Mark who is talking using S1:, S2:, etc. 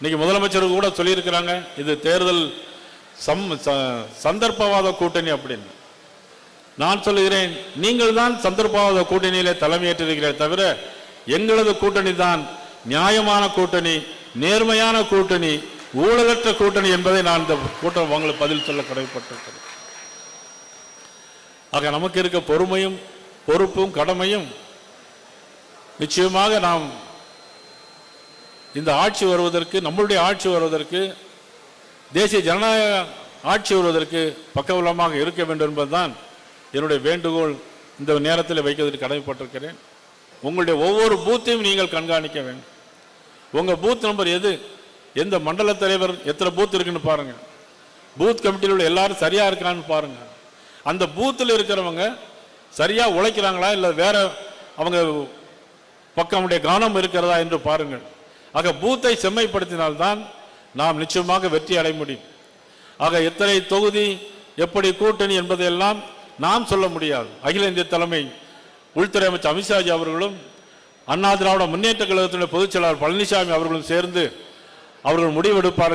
S1: இன்னைக்கு முதலமைச்சர் கூட சொல்லியிருக்கிறாங்க, இது தேர்தல் சந்தர்ப்பவாத கூட்டணி அப்படின்னு. நான் சொல்லுகிறேன், நீங்கள் தான் சந்தர்ப்பவாத கூட்டணியிலே தலைமையேற்றிருக்கிறீர்களே தவிர எங்களது கூட்டணி தான் நியாயமான கூட்டணி, நேர்மையான கூட்டணி, ஊழலற்ற கூட்டணி என்பதை நான் இந்த கூட்டம் உங்களுக்கு பதில் சொல்ல கடமைப்பட்டிருக்கிறேன். ஆக நமக்கு இருக்க பொறுமையும் பொறுப்பும் கடமையும் நிச்சயமாக நாம் இந்த ஆட்சி வருவதற்கு, நம்மளுடைய ஆட்சி வருவதற்கு, தேசிய ஜனநாயக ஆட்சி வருவதற்கு பக்கபலமாக இருக்க வேண்டும் என்பதுதான் என்னுடைய வேண்டுகோள். இந்த நேரத்தில் வைக்கிறதுக்கு கடமைப்பட்டிருக்கிறேன். உங்களுடைய ஒவ்வொரு பூத்தையும் நீங்கள் கண்காணிக்க வேண்டும். உங்கள் பூத் நம்பர் எது, எந்த மண்டல தலைவர் எத்தனை பூத் இருக்குன்னு பாருங்க, பூத் கமிட்டியில் உள்ள எல்லாரும் சரியா இருக்கிறான்னு பாருங்க. அந்த பூத்தில் இருக்கிறவங்க சரியா உழைக்கிறாங்களா இல்லை வேற அவங்க பக்கமுடைய கவனம் இருக்கிறதா என்று பாருங்கள். ஆக பூத்தை செம்மைப்படுத்தினால்தான் நாம் நிச்சயமாக வெற்றி அடைய முடியும். ஆக எத்தனை தொகுதி எப்படி கூட்டணி என்பதையெல்லாம் நாம் சொல்ல முடியாது. அகில இந்திய தலைமை உள்துறை அமைச்சர் அமித்ஷாஜி அவர்களும் அண்ணா திராவிட முன்னேற்ற கழகத்தினுடைய பொதுச் செயலாளர் பழனிசாமி அவர்களும் சேர்ந்து அவர்கள் முடிவெடுப்பார்கள்.